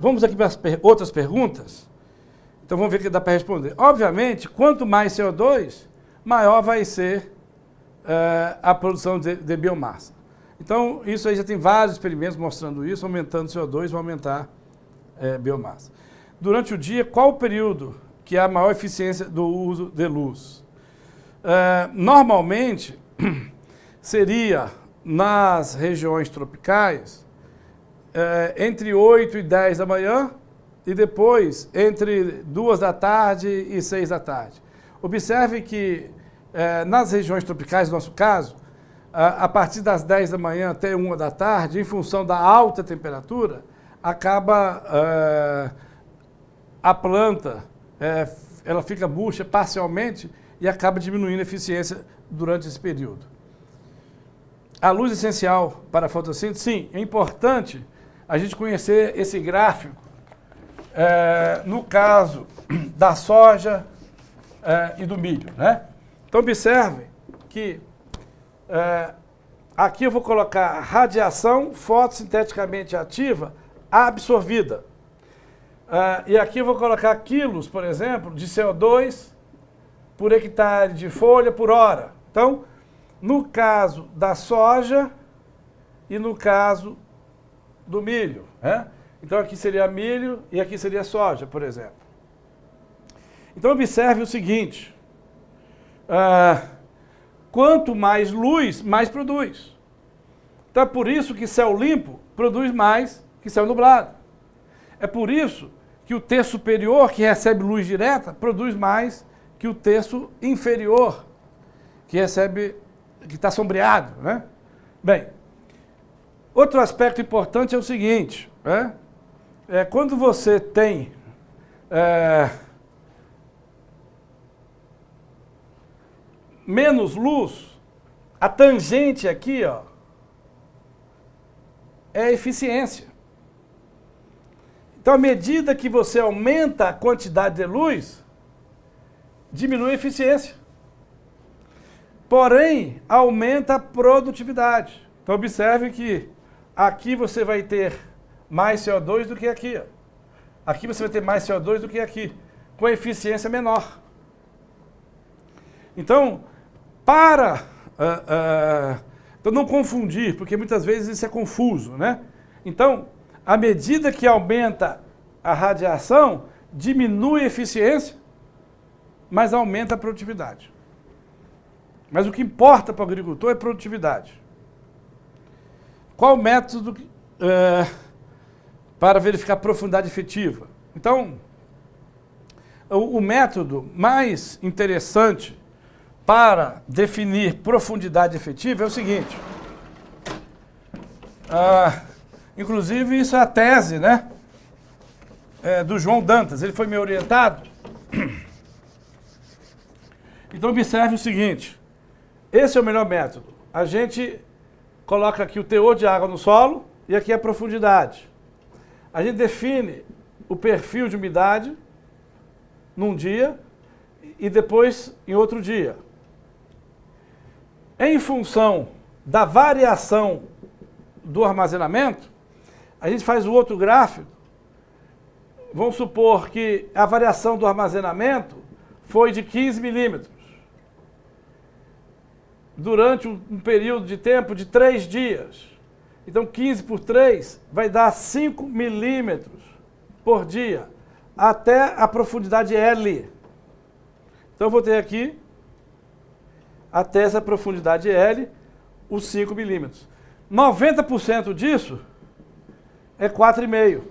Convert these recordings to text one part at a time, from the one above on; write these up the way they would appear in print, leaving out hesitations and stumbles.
vamos aqui para as outras perguntas. Então vamos ver o que dá para responder. Obviamente, quanto mais CO2, maior vai ser a produção de biomassa. Então, isso aí já tem vários experimentos mostrando isso, aumentando CO2, vai aumentar biomassa. Durante o dia, qual o período que há maior eficiência do uso de luz? Normalmente, seria nas regiões tropicais, entre 8 e 10 da manhã e depois entre 2 da tarde e 6 da tarde. Observe que nas regiões tropicais, no nosso caso, a partir das 10 da manhã até 1 da tarde, em função da alta temperatura, acaba a planta, ela fica murcha parcialmente e acaba diminuindo a eficiência durante esse período. A luz essencial para a fotossíntese, sim, é importante a gente conhecer esse gráfico, no caso da soja e do milho, né? Então, observem que aqui eu vou colocar radiação fotossinteticamente ativa absorvida. E aqui eu vou colocar quilos, por exemplo, de CO2 por hectare de folha por hora. Então, no caso da soja e no caso do milho, né? Então, aqui seria milho e aqui seria soja, por exemplo. Então, observe o seguinte. Quanto mais luz, mais produz. Então, é por isso que céu limpo produz mais que céu nublado. É por isso que o terço superior, que recebe luz direta, produz mais que o terço inferior, que está sombreado, né? Bem, outro aspecto importante é o seguinte, né? Quando você tem menos luz, a tangente aqui, ó, é a eficiência. Então, à medida que você aumenta a quantidade de luz, diminui a eficiência. Porém, aumenta a produtividade. Então, observe que aqui você vai ter mais CO2 do que aqui. Ó. Aqui você vai ter mais CO2 do que aqui, com a eficiência menor. Então, para não confundir, porque muitas vezes isso é confuso, né? Então, à medida que aumenta a radiação, diminui a eficiência, mas aumenta a produtividade. Mas o que importa para o agricultor é produtividade. Qual o método para verificar a profundidade efetiva? Então, o método mais interessante para definir profundidade efetiva é o seguinte. Inclusive, isso é a tese, né, do João Dantas. Ele foi meu orientado. Então, observe o seguinte. Esse é o melhor método. A gente coloca aqui o teor de água no solo e aqui a profundidade. A gente define o perfil de umidade num dia e depois em outro dia. Em função da variação do armazenamento, a gente faz o outro gráfico. Vamos supor que a variação do armazenamento foi de 15 milímetros. Durante um período de tempo de 3 dias. Então, 15 por 3 vai dar 5 milímetros por dia, até a profundidade L. Então, eu vou ter aqui, até essa profundidade L, os 5 milímetros. 90% disso é 4,5.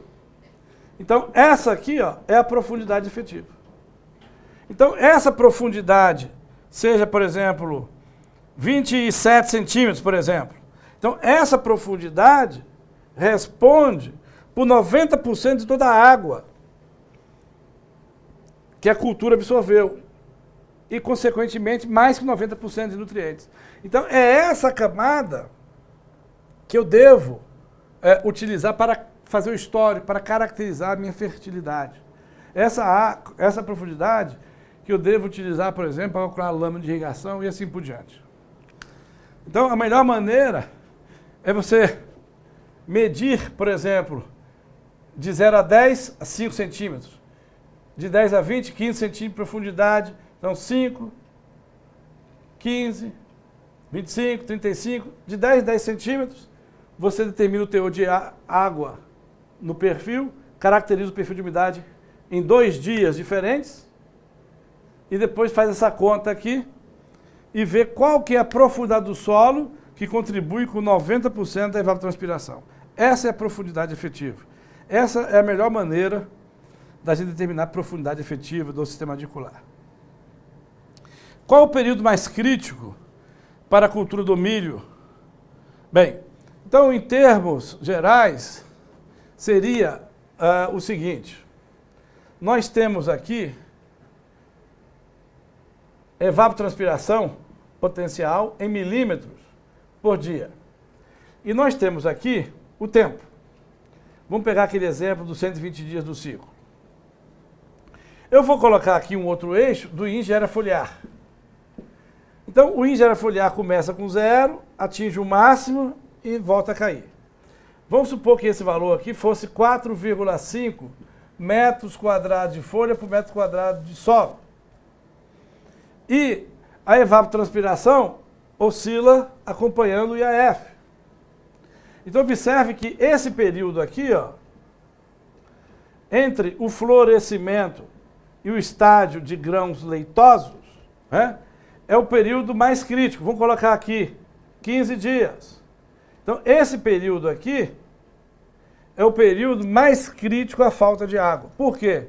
Então, essa aqui, ó, é a profundidade efetiva. Então, essa profundidade, seja, por exemplo, 27 centímetros, por exemplo. Então, essa profundidade responde por 90% de toda a água que a cultura absorveu. E, consequentemente, mais que 90% de nutrientes. Então, é essa camada que eu devo utilizar para fazer o histórico, para caracterizar a minha fertilidade. Essa profundidade que eu devo utilizar, por exemplo, para calcular a lâmina de irrigação e assim por diante. Então, a melhor maneira é você medir, por exemplo, De 0 a 10, a 5 centímetros. De 10 a 20, 15 centímetros de profundidade. Então 5, 15, 25, 35. De 10 a 10 centímetros, você determina o teor de água no perfil, caracteriza o perfil de umidade em 2 dias diferentes e depois faz essa conta aqui e vê qual que é a profundidade do solo que contribui com 90% da evapotranspiração. Essa é a profundidade efetiva. Essa é a melhor maneira da gente determinar a profundidade efetiva do sistema radicular. Qual o período mais crítico para a cultura do milho? Bem, então em termos gerais, seria o seguinte. Nós temos aqui evapotranspiração potencial em milímetros por dia. E nós temos aqui o tempo. Vamos pegar aquele exemplo dos 120 dias do ciclo. Eu vou colocar aqui um outro eixo do índice foliar. Então, o índice foliar começa com 0, atinge o máximo e volta a cair. Vamos supor que esse valor aqui fosse 4,5 metros quadrados de folha por metro quadrado de solo. E a evapotranspiração oscila acompanhando o IAF. Então observe que esse período aqui, ó, entre o florescimento e o estágio de grãos leitosos, né, é o período mais crítico. Vamos colocar aqui 15 dias. Então esse período aqui é o período mais crítico à falta de água. Por quê?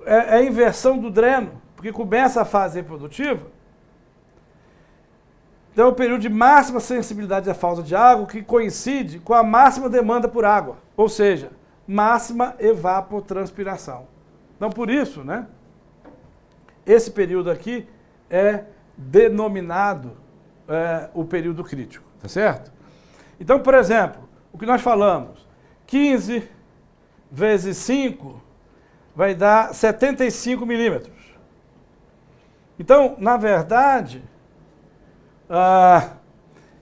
É a inversão do dreno, porque começa a fase reprodutiva. Então é o período de máxima sensibilidade à falta de água que coincide com a máxima demanda por água, ou seja, máxima evapotranspiração. Então por isso, né, esse período aqui é denominado o período crítico, tá certo? Então, por exemplo, o que nós falamos, 15 vezes 5 vai dar 75 milímetros. Então, na verdade,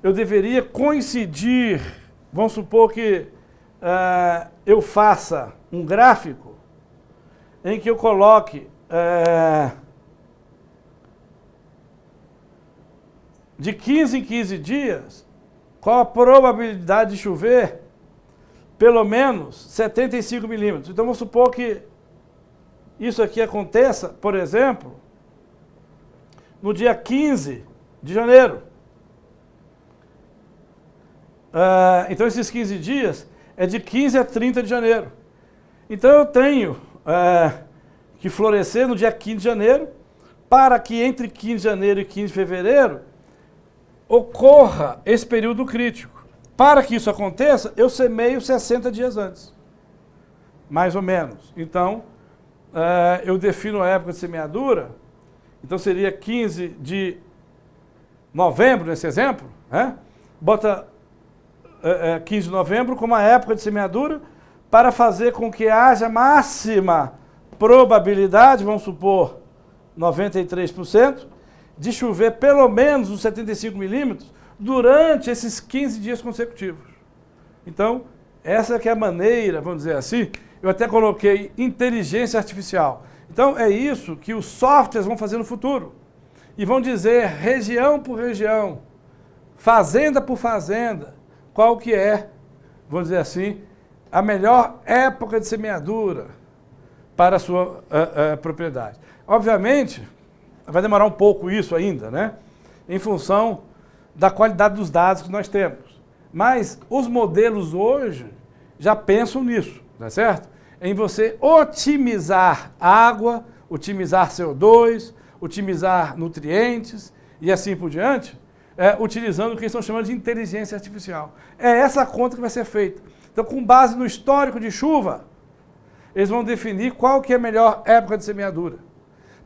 eu deveria coincidir, vamos supor que eu faça um gráfico em que eu coloque de 15 em 15 dias, qual a probabilidade de chover? Pelo menos 75 milímetros. Então vamos supor que isso aqui aconteça, por exemplo, no dia 15 de janeiro. Então esses 15 dias é de 15 a 30 de janeiro. Então eu tenho que florescer no dia 15 de janeiro, para que entre 15 de janeiro e 15 de fevereiro ocorra esse período crítico. Para que isso aconteça, eu semeio 60 dias antes, mais ou menos. Então, eu defino a época de semeadura, então seria 15 de novembro, nesse exemplo, né? Bota 15 de novembro como a época de semeadura, para fazer com que haja máxima probabilidade, vamos supor 93%, de chover pelo menos uns 75 milímetros durante esses 15 dias consecutivos. Então, essa que é a maneira, vamos dizer assim, eu até coloquei inteligência artificial. Então, é isso que os softwares vão fazer no futuro. E vão dizer, região por região, fazenda por fazenda, qual que é, vamos dizer assim, a melhor época de semeadura para a sua propriedade. Obviamente, vai demorar um pouco isso ainda, né? Em função da qualidade dos dados que nós temos. Mas os modelos hoje já pensam nisso, tá certo? Em você otimizar água, otimizar CO2, otimizar nutrientes e assim por diante, utilizando o que eles estão chamando de inteligência artificial. É essa conta que vai ser feita. Então, com base no histórico de chuva, eles vão definir qual que é a melhor época de semeadura,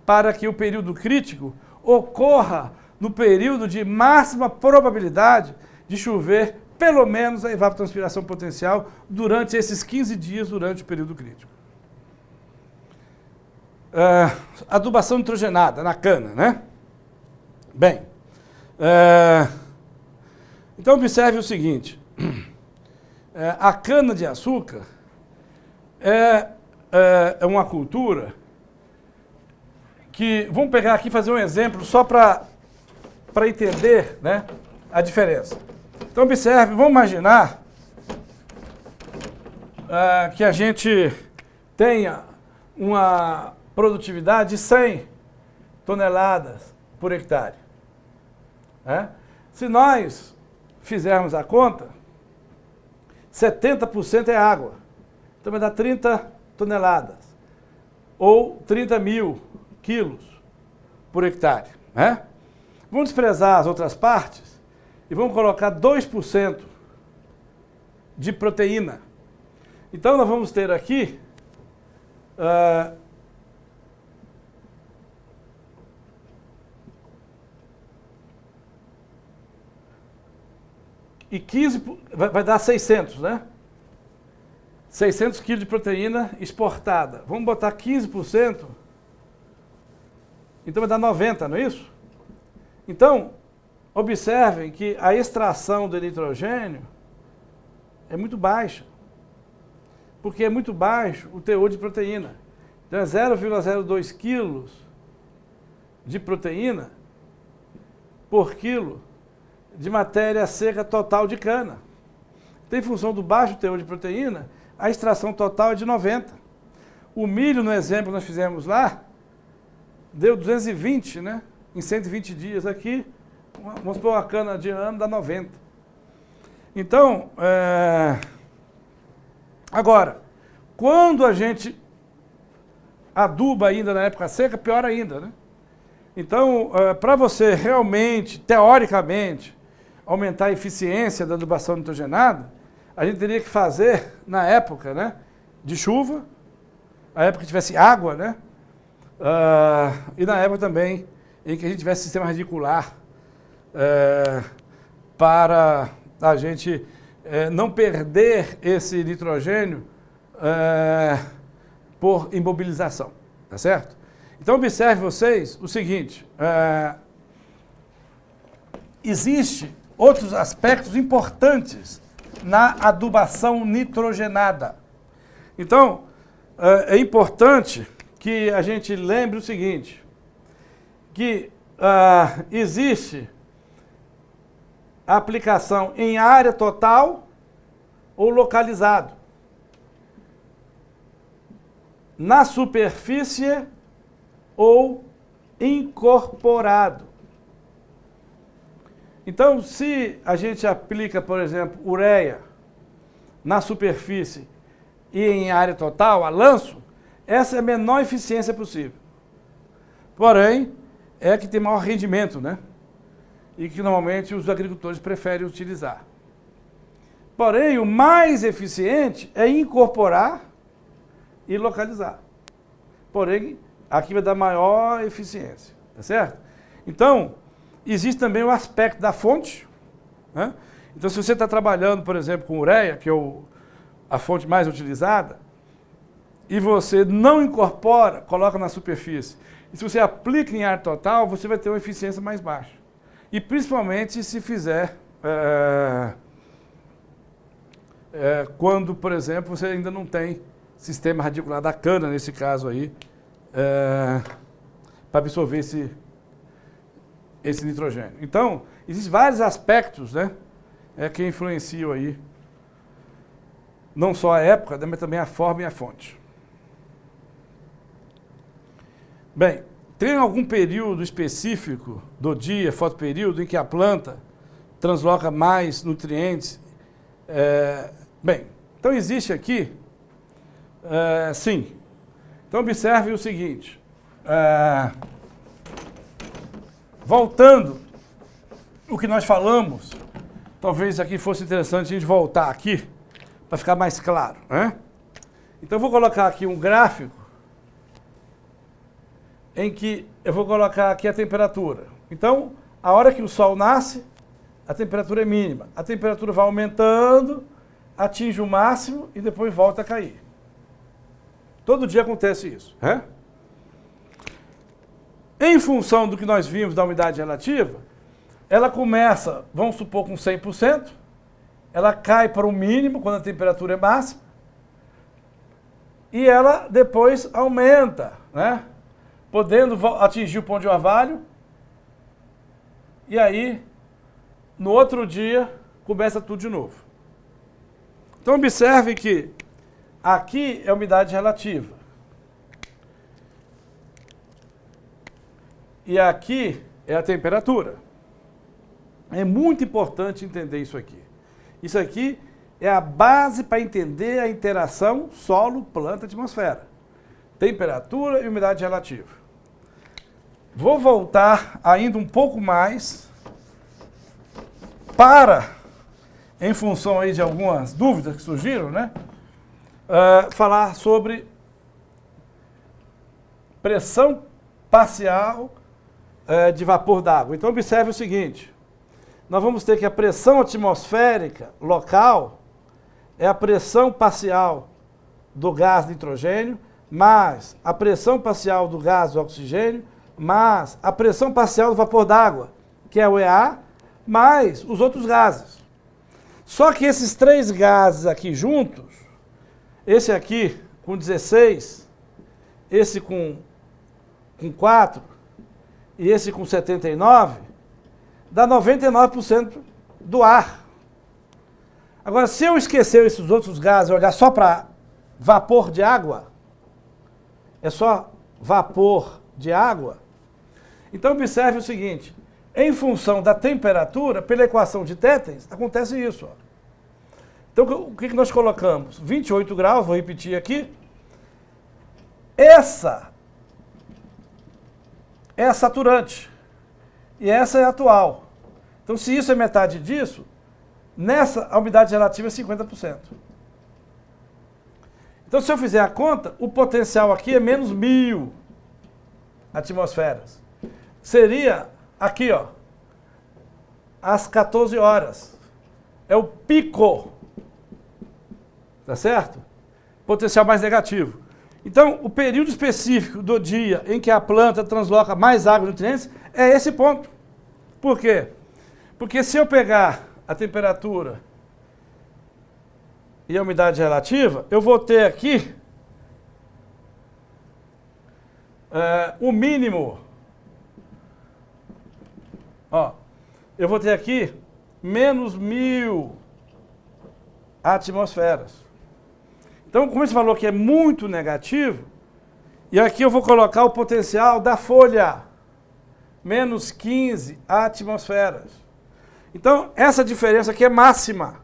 para que o período crítico ocorra no período de máxima probabilidade de chover pelo menos a evapotranspiração potencial durante esses 15 dias durante o período crítico. Adubação nitrogenada na cana, né? Bem, então observe o seguinte, a cana-de-açúcar, é uma cultura que, vamos pegar aqui e fazer um exemplo só para entender, né, a diferença. Então observe, vamos imaginar que a gente tenha uma produtividade de 100 toneladas por hectare. Né? Se nós fizermos a conta, 70% é água. Então vai dar 30 toneladas. Ou 30 mil quilos por hectare. Né? Vamos desprezar as outras partes e vamos colocar 2% de proteína. Então nós vamos ter aqui e 15, vai dar 600, né? 600 quilos de proteína exportada. Vamos botar 15%, então vai dar 90, não é isso? Então, observem que a extração do nitrogênio é muito baixa, porque é muito baixo o teor de proteína. Então é 0,02 quilos de proteína por quilo de matéria seca total de cana. Então, em função do baixo teor de proteína, a extração total é de 90. O milho, no exemplo que nós fizemos lá, deu 220, né? Em 120 dias aqui, vamos pôr uma cana de ano, dá 90. Então, agora, quando a gente aduba ainda na época seca, pior ainda, né? Então, para você realmente, teoricamente, aumentar a eficiência da adubação nitrogenada, a gente teria que fazer na época, né, de chuva, a época que tivesse água, né, e na época também em que a gente tivesse sistema radicular, para a gente não perder esse nitrogênio por imobilização, tá certo? Então observe vocês o seguinte, existe outros aspectos importantes na adubação nitrogenada. Então, é importante que a gente lembre o seguinte, que existe a aplicação em área total ou localizado, na superfície ou incorporado. Então, se a gente aplica, por exemplo, ureia na superfície e em área total, a lanço, essa é a menor eficiência possível. Porém, é a que tem maior rendimento, né? E que normalmente os agricultores preferem utilizar. Porém, o mais eficiente é incorporar e localizar. Porém, aqui vai dar maior eficiência, tá certo? Então, existe também o aspecto da fonte, né? Então, se você está trabalhando, por exemplo, com ureia, que é a fonte mais utilizada, e você não incorpora, coloca na superfície, e se você aplica em área total, você vai ter uma eficiência mais baixa. E principalmente se fizer quando, por exemplo, você ainda não tem sistema radicular da cana, nesse caso aí, para absorver esse nitrogênio. Então, existem vários aspectos, né, que influenciam aí, não só a época, mas também a forma e a fonte. Bem, tem algum período específico do dia, fotoperíodo, em que a planta transloca mais nutrientes? Bem, então existe aqui, sim. Então observe o seguinte, voltando o que nós falamos, talvez aqui fosse interessante a gente voltar aqui, para ficar mais claro, né? Então eu vou colocar aqui um gráfico, em que eu vou colocar aqui a temperatura. Então, a hora que o sol nasce, a temperatura é mínima. A temperatura vai aumentando, atinge o máximo e depois volta a cair. Todo dia acontece isso, né? Em função do que nós vimos da umidade relativa, ela começa, vamos supor, com 100%, ela cai para o mínimo quando a temperatura é máxima, e ela depois aumenta, né? Podendo atingir o ponto de orvalho, e aí, no outro dia, começa tudo de novo. Então observe que aqui é a umidade relativa. E aqui é a temperatura. É muito importante entender isso aqui. Isso aqui é a base para entender a interação solo, planta, atmosfera. Temperatura e umidade relativa. Vou voltar ainda um pouco mais para, em função aí de algumas dúvidas que surgiram, né? Falar sobre pressão parcial de vapor d'água. Então observe o seguinte, nós vamos ter que a pressão atmosférica local é a pressão parcial do gás nitrogênio, mais a pressão parcial do gás oxigênio, mais a pressão parcial do vapor d'água, que é o EA, mais os outros gases. Só que esses três gases aqui juntos, esse aqui com 16, esse com 4 e esse com 79, dá 99% do ar. Agora, se eu esquecer esses outros gases e olhar só para vapor de água, é só vapor de água, então observe o seguinte, em função da temperatura, pela equação de Tetens, acontece isso. Ó. Então, o que nós colocamos? 28 graus, vou repetir aqui. Essa é a saturante e essa é a atual. Então, se isso é metade disso, nessa a umidade relativa é 50%. Então, se eu fizer a conta, o potencial aqui é menos 1000 atmosferas. Seria aqui, ó, às 14 horas. É o pico. Tá certo? Potencial mais negativo. Então, o período específico do dia em que a planta transloca mais água e nutrientes é esse ponto. Por quê? Porque se eu pegar a temperatura e a umidade relativa, eu vou ter aqui o mínimo. Ó, eu vou ter aqui menos 1000 atmosferas. Então, como esse valor aqui é muito negativo, e aqui eu vou colocar o potencial da folha, menos 15 atmosferas. Então, essa diferença aqui é máxima.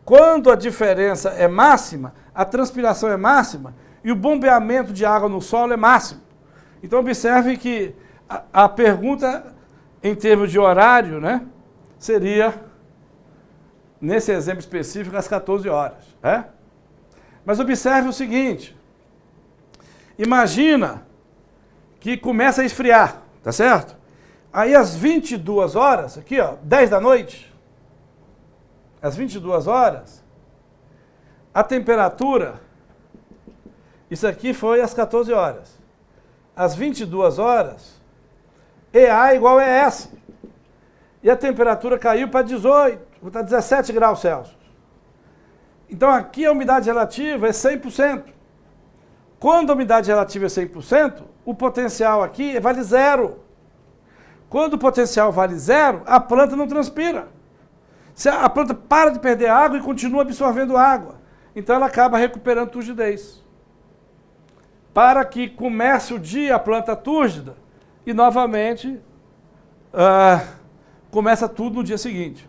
Quando a diferença é máxima, a transpiração é máxima e o bombeamento de água no solo é máximo. Então, observe que a pergunta, em termos de horário, né, seria, nesse exemplo específico, às 14 horas. É? Mas observe o seguinte, imagina que começa a esfriar, tá certo? Aí às 22 horas, aqui ó, 10 da noite, às 22 horas, a temperatura, isso aqui foi às 14 horas, às 22 horas, EA igual a ES, e a temperatura caiu para 18, para 17 graus Celsius. Então aqui a umidade relativa é 100%. Quando a umidade relativa é 100%, o potencial aqui vale zero. Quando o potencial vale zero, a planta não transpira. Se a planta para de perder água e continua absorvendo água, então ela acaba recuperando turgidez. Para que comece o dia a planta túrgida e novamente começa tudo no dia seguinte.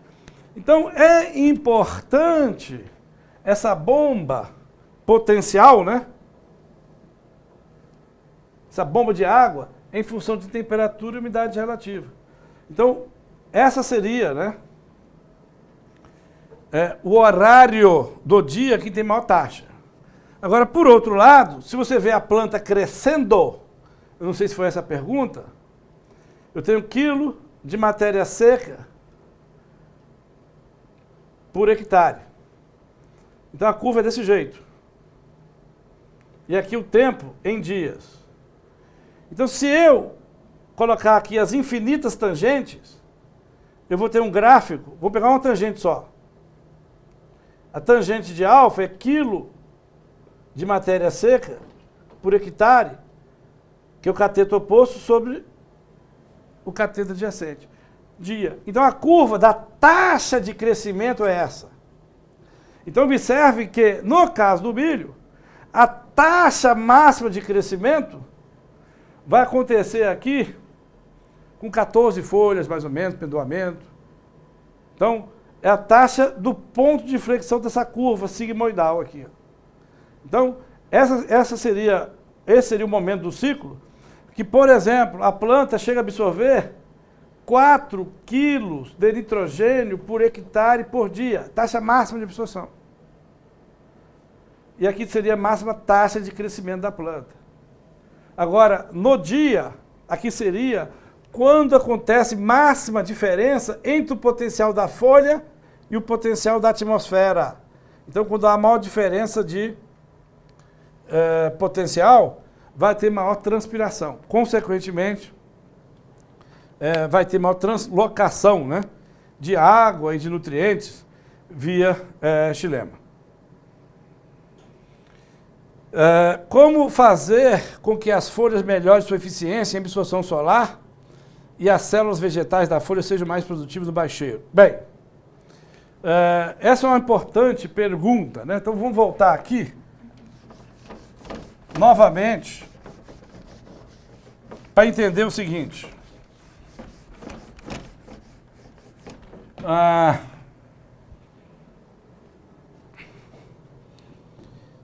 Então é importante essa bomba potencial, né? Essa bomba de água em função de temperatura e umidade relativa. Então, essa seria, né, o horário do dia que tem maior taxa. Agora, por outro lado, se você vê a planta crescendo, eu não sei se foi essa a pergunta, eu tenho 1 quilo de matéria seca por hectare. Então a curva é desse jeito. E aqui o tempo em dias. Então se eu colocar aqui as infinitas tangentes, eu vou ter um gráfico, vou pegar uma tangente só. A tangente de alfa é quilo de matéria seca por hectare, que é o cateto oposto sobre o cateto adjacente. Dia. Então a curva da taxa de crescimento é essa. Então observe que, no caso do milho, a taxa máxima de crescimento vai acontecer aqui com 14 folhas, mais ou menos, pendoamento. Então, é a taxa do ponto de flexão dessa curva sigmoidal aqui. Então, esse seria o momento do ciclo que, por exemplo, a planta chega a absorver 4 quilos de nitrogênio por hectare por dia, taxa máxima de absorção. E aqui seria a máxima taxa de crescimento da planta. Agora, no dia, aqui seria quando acontece máxima diferença entre o potencial da folha e o potencial da atmosfera. Então, quando há maior diferença de potencial, vai ter maior transpiração. Consequentemente, vai ter maior translocação, né, de água e de nutrientes via xilema. Como fazer com que as folhas melhorem sua eficiência em absorção solar e as células vegetais da folha sejam mais produtivas no baixeiro? Bem, essa é uma importante pergunta, né? Então vamos voltar aqui novamente para entender o seguinte.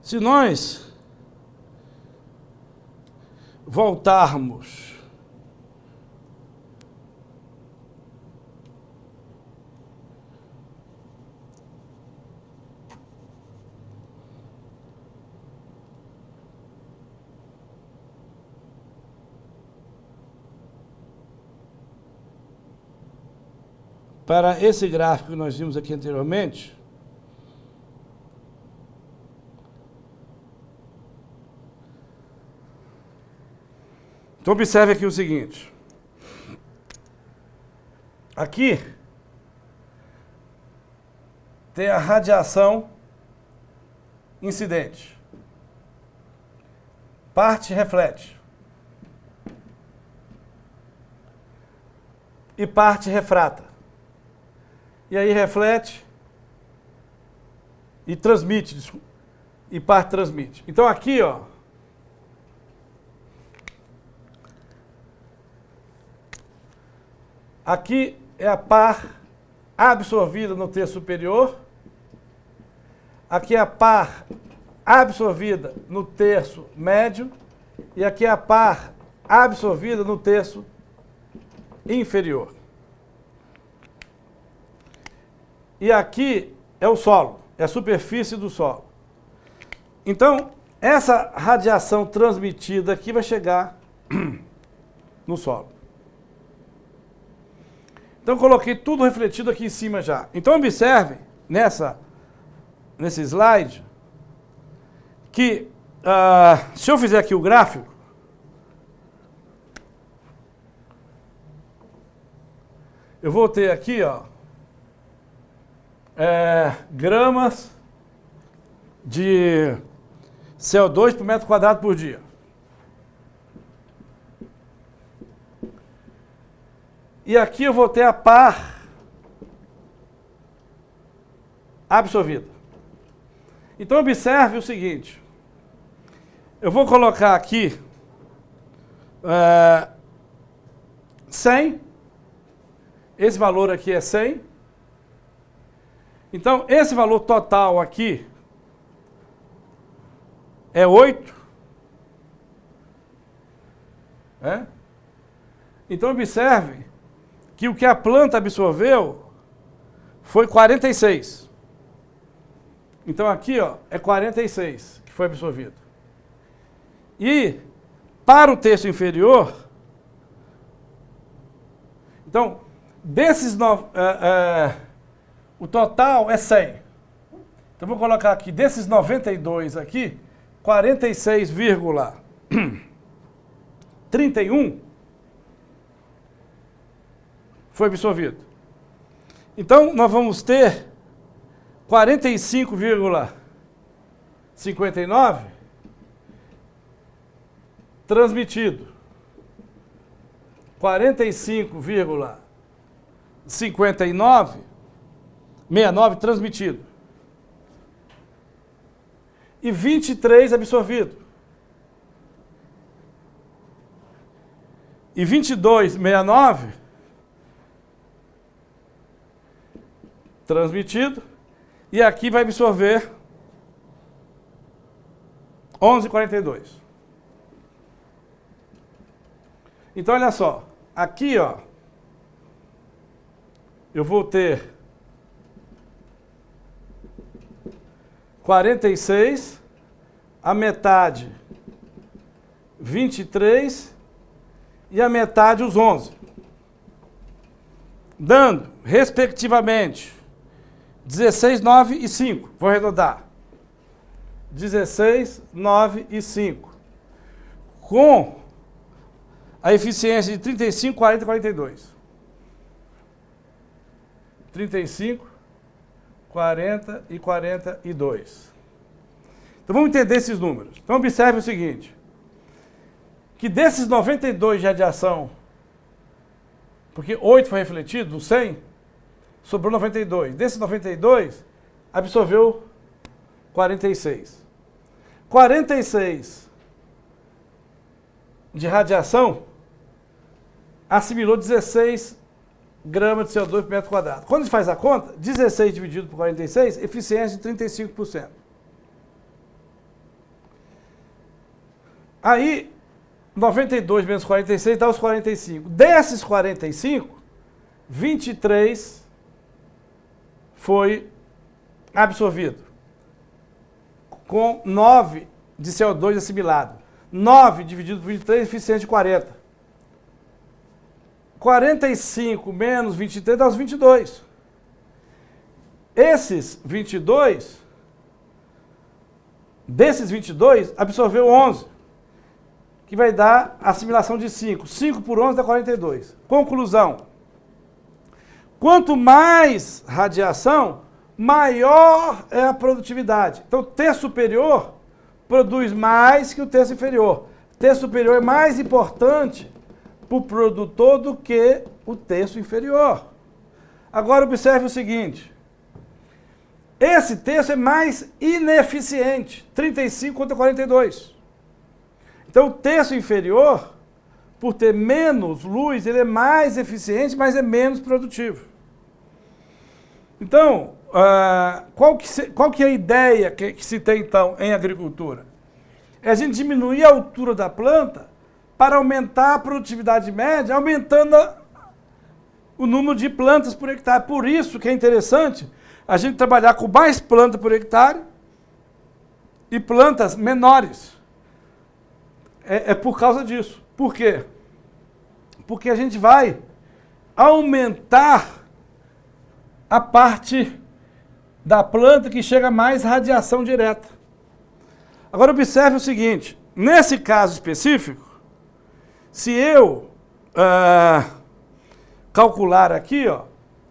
Se nós voltarmos para esse gráfico que nós vimos aqui anteriormente, então observe aqui o seguinte. Aqui tem a radiação incidente. Parte reflete. E parte refrata. E aí reflete e transmite, desculpa, e parte transmite. Então aqui, ó, aqui é a par absorvida no terço superior, aqui é a par absorvida no terço médio e aqui é a par absorvida no terço inferior. E aqui é o solo, é a superfície do solo. Então, essa radiação transmitida aqui vai chegar no solo. Então, coloquei tudo refletido aqui em cima já. Então, observe nesse slide que, se eu fizer aqui o gráfico, eu vou ter aqui, ó, gramas de CO2 por metro quadrado por dia. E aqui eu vou ter a par absorvida. Então observe o seguinte. Eu vou colocar aqui 100. Esse valor aqui é 100. Então, esse valor total aqui é 8. Então, observe que o que a planta absorveu foi 46. Então, aqui, ó, é 46 que foi absorvido. E, para o terço inferior, então, desses o total é 100. Então, vou colocar aqui, desses 92 aqui, 46,31 foi absorvido. Então, nós vamos ter 45,59 transmitido. 69 transmitido. E 23 absorvido. E 22,69 transmitido. E aqui vai absorver 11,42. Então, olha só. Aqui, ó, eu vou ter 46, a metade 23 e a metade os 11. Dando, respectivamente, 16, 9 e 5. Vou arredondar. 16, 9 e 5. Com a eficiência de 35, 40 e 42. 35, 40 e 42. Então vamos entender esses números. Então observe o seguinte, que desses 92 de radiação, porque 8 foi refletido, do 100, sobrou 92. Desses 92, absorveu 46. 46 de radiação assimilou 16 gramas de CO2 por metro quadrado. Quando a gente faz a conta, 16 dividido por 46, eficiência de 35%. Aí, 92 menos 46 dá os 45. Desses 45, 23 foi absorvido, com 9 de CO2 assimilado. 9 dividido por 23, eficiência de 40. 45 menos 23 dá os 22. Esses 22, desses 22, absorveu 11, que vai dar assimilação de 5. 5 por 11 dá 42. Conclusão. Quanto mais radiação, maior é a produtividade. Então, o T superior produz mais que o T inferior. O T superior é mais importante para o produtor do que o terço inferior. Agora observe o seguinte, esse terço é mais ineficiente, 35 contra 42. Então o terço inferior, por ter menos luz, ele é mais eficiente, mas é menos produtivo. Então, qual que é a ideia que se tem então em agricultura? É a gente diminuir a altura da planta para aumentar a produtividade média, aumentando o número de plantas por hectare. Por isso que é interessante a gente trabalhar com mais planta por hectare e plantas menores. É por causa disso. Por quê? Porque a gente vai aumentar a parte da planta que chega a mais radiação direta. Agora observe o seguinte, nesse caso específico, se eu calcular aqui, ó,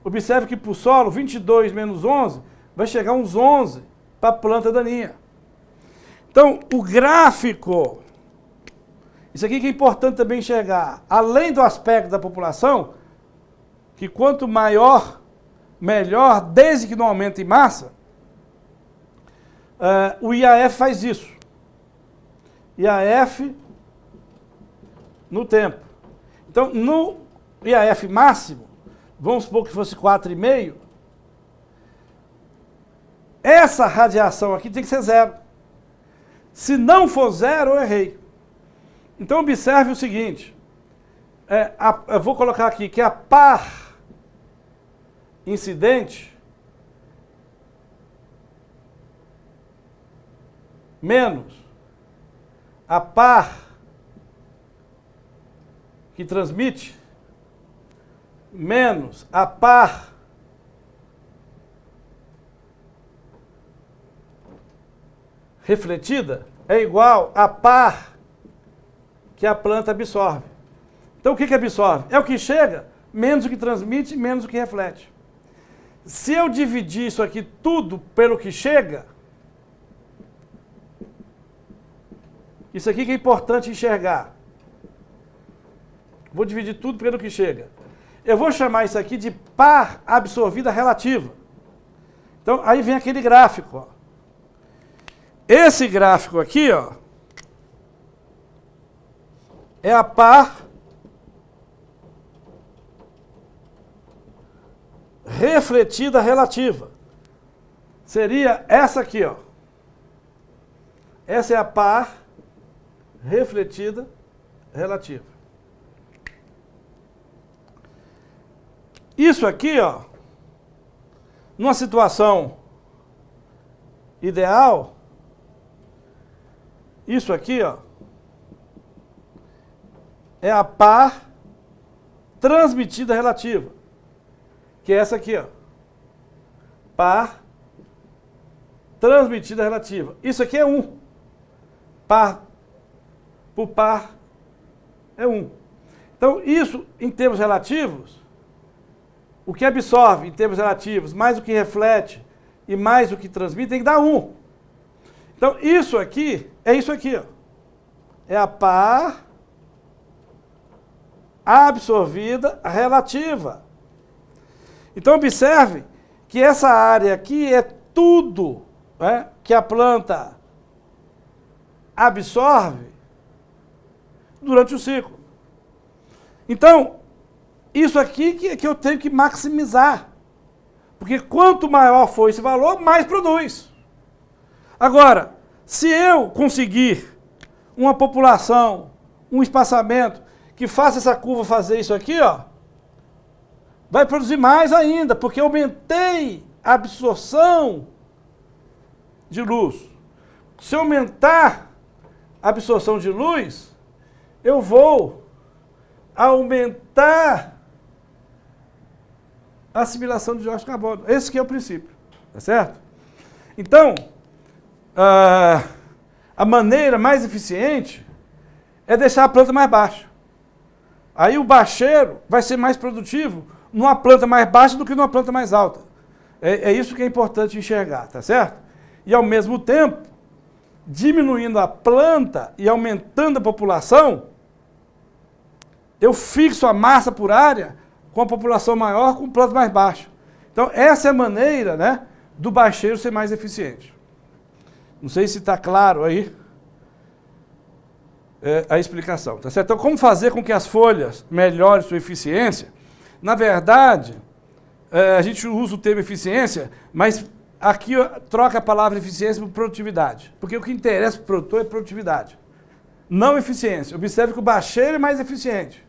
observe que para o solo, 22 menos 11, vai chegar uns 11 para a planta daninha. Então, o gráfico, isso aqui que é importante também enxergar, além do aspecto da população, que quanto maior, melhor, desde que não aumente em massa, o IAF faz isso. IAF no tempo. Então, no IAF máximo, vamos supor que fosse 4,5, essa radiação aqui tem que ser 0. Se não for 0, eu errei. Então, observe o seguinte, eu vou colocar aqui que a par incidente menos a par que transmite menos a par refletida é igual a par que a planta absorve. Então o que absorve? É o que chega, menos o que transmite, menos o que reflete. Se eu dividir isso aqui tudo pelo que chega, Isso aqui que é importante enxergar. Vou dividir tudo pelo que chega. Eu vou chamar isso aqui de par absorvida relativa. Então, aí vem aquele gráfico. Ó. Esse gráfico aqui, ó, é a par refletida relativa. Seria essa aqui, ó. Essa é a par refletida relativa. Isso aqui, ó, numa situação ideal, isso aqui, ó, é a par transmitida relativa, que é essa aqui, ó. Par transmitida relativa. Isso aqui é 1. Par por par é 1. Então, isso, em termos relativos, o que absorve em termos relativos, mais o que reflete e mais o que transmite, tem que dar 1. Então, isso aqui é isso aqui, ó. É a par absorvida relativa. Então, observe que essa área aqui é tudo, né, que a planta absorve durante o ciclo. Então, isso aqui que eu tenho que maximizar. Porque quanto maior for esse valor, mais produz. Agora, se eu conseguir uma população, um espaçamento que faça essa curva fazer isso aqui, ó, vai produzir mais ainda, porque eu aumentei a absorção de luz. Se eu aumentar a absorção de luz, eu vou aumentar a assimilação de dióxido de carbono. Esse que é o princípio, tá certo? Então, a maneira mais eficiente é deixar a planta mais baixa. Aí o bacheiro vai ser mais produtivo numa planta mais baixa do que numa planta mais alta. É isso que é importante enxergar, tá certo? E ao mesmo tempo, diminuindo a planta e aumentando a população, eu fixo a massa por área com a população maior, com planta mais baixa. Então, essa é a maneira, né, do bacheiro ser mais eficiente. Não sei se está claro aí a explicação, tá certo? Então, como fazer com que as folhas melhorem sua eficiência? Na verdade, a gente usa o termo eficiência, mas aqui troca a palavra eficiência por produtividade. Porque o que interessa para o produtor é produtividade, não eficiência. Observe que o bacheiro é mais eficiente.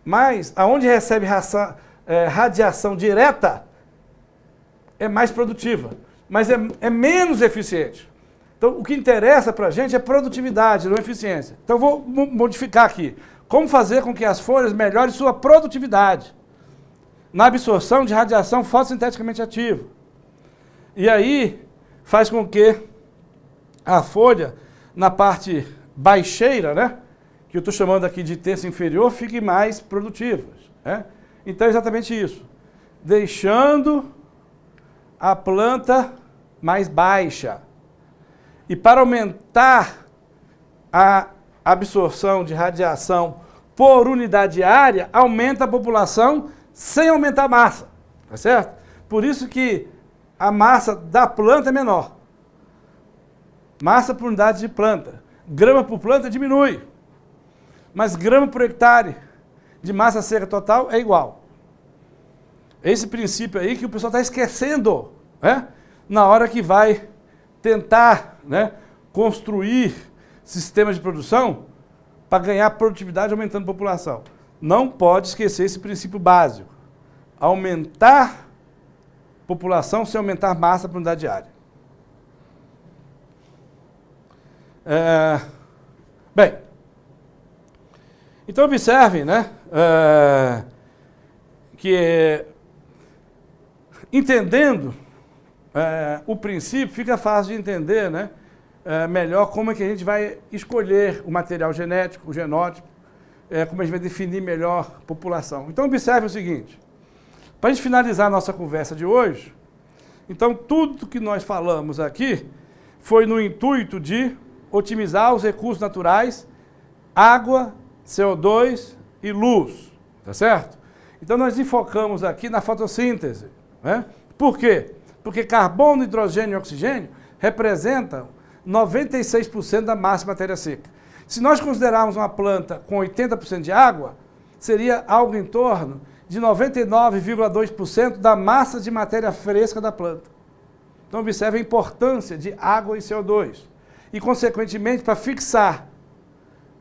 Mas, aonde recebe radiação direta, é mais produtiva, mas é menos eficiente. Então, o que interessa para a gente é produtividade, não eficiência. Então, eu vou modificar aqui. Como fazer com que as folhas melhorem sua produtividade na absorção de radiação fotossinteticamente ativa. E aí, faz com que a folha, na parte baixeira, né, que eu estou chamando aqui de terço inferior, fique mais produtivas. Né? Então, é exatamente isso. Deixando a planta mais baixa. E para aumentar a absorção de radiação por unidade área, aumenta a população sem aumentar a massa. Tá certo? Por isso que a massa da planta é menor. Massa por unidade de planta. Grama por planta diminui. Mas grama por hectare de massa seca total é igual. Esse princípio aí que o pessoal está esquecendo, né? Na hora que vai tentar, né, construir sistemas de produção para ganhar produtividade aumentando a população. Não pode esquecer esse princípio básico. Aumentar população sem aumentar massa por unidade diária. Bem, então observem, né, que entendendo o princípio, fica fácil de entender, né, melhor como é que a gente vai escolher o material genético, o genótipo, como a gente vai definir melhor a população. Então observe o seguinte, para a gente finalizar a nossa conversa de hoje, então tudo que nós falamos aqui foi no intuito de otimizar os recursos naturais, água, CO2 e luz, tá certo? Então nós enfocamos aqui na fotossíntese, né? Por quê? Porque carbono, hidrogênio e oxigênio representam 96% da massa de matéria seca. Se nós considerarmos uma planta com 80% de água, seria algo em torno de 99,2% da massa de matéria fresca da planta. Então observe a importância de água e CO2. E, consequentemente, para fixar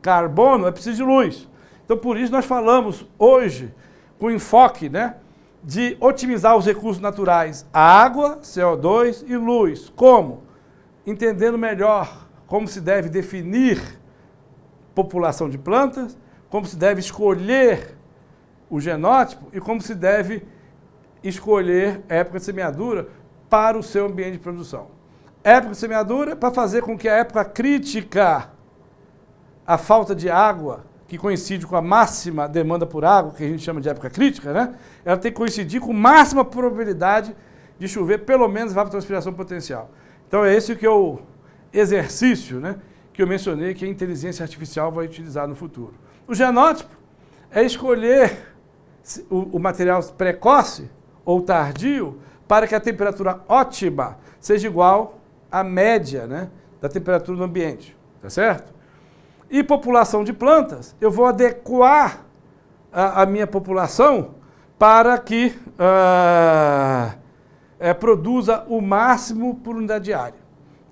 carbono é preciso de luz. Então, por isso, nós falamos hoje, com enfoque, né, de otimizar os recursos naturais, água, CO2 e luz. Como? Entendendo melhor como se deve definir população de plantas, como se deve escolher o genótipo e como se deve escolher a época de semeadura para o seu ambiente de produção. Época de semeadura para fazer com que a época crítica, a falta de água, que coincide com a máxima demanda por água, que a gente chama de época crítica, né? Ela tem que coincidir com máxima probabilidade de chover, pelo menos evapotranspiração potencial. Então é esse o exercício, né, que eu mencionei que a inteligência artificial vai utilizar no futuro. O genótipo é escolher o material precoce ou tardio para que a temperatura ótima seja igual à média, né, da temperatura do ambiente, tá certo? E população de plantas, eu vou adequar a minha população para que produza o máximo por unidade diária.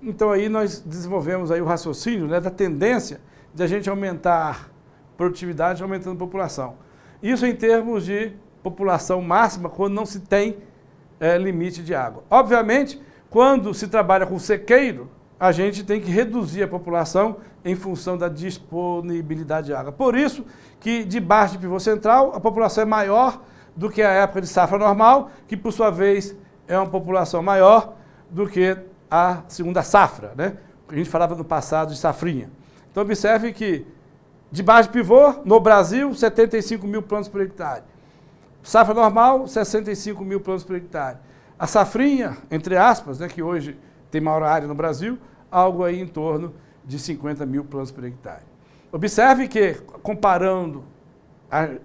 Então aí nós desenvolvemos aí o raciocínio, né, da tendência de a gente aumentar produtividade aumentando a população. Isso em termos de população máxima, quando não se tem limite de água. Obviamente, quando se trabalha com sequeiro, a gente tem que reduzir a população em função da disponibilidade de água. Por isso que debaixo de pivô central, a população é maior do que a época de safra normal, que por sua vez é uma população maior do que a segunda safra, né? A gente falava no passado de safrinha. Então observe que debaixo de pivô, no Brasil, 75 mil plantas por hectare. Safra normal, 65 mil plantas por hectare. A safrinha, entre aspas, né, que hoje tem maior área no Brasil, algo aí em torno de 50 mil plantas por hectare. Observe que, comparando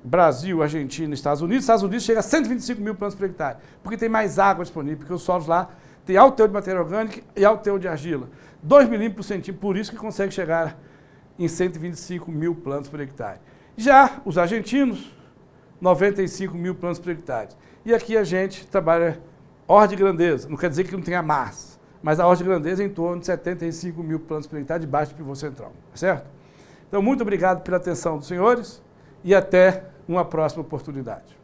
Brasil, Argentina e Estados Unidos chega a 125 mil plantas por hectare, porque tem mais água disponível, porque os solos lá têm alto teor de matéria orgânica e alto teor de argila. 2 milímetros por centímetro, por isso que consegue chegar em 125 mil plantas por hectare. Já os argentinos, 95 mil plantas por hectare. E aqui a gente trabalha ordem de grandeza, não quer dizer que não tenha massa, mas a ordem de grandeza é em torno de 75 mil plantas por hectare debaixo do pivô central, certo? Então, muito obrigado pela atenção dos senhores e até uma próxima oportunidade.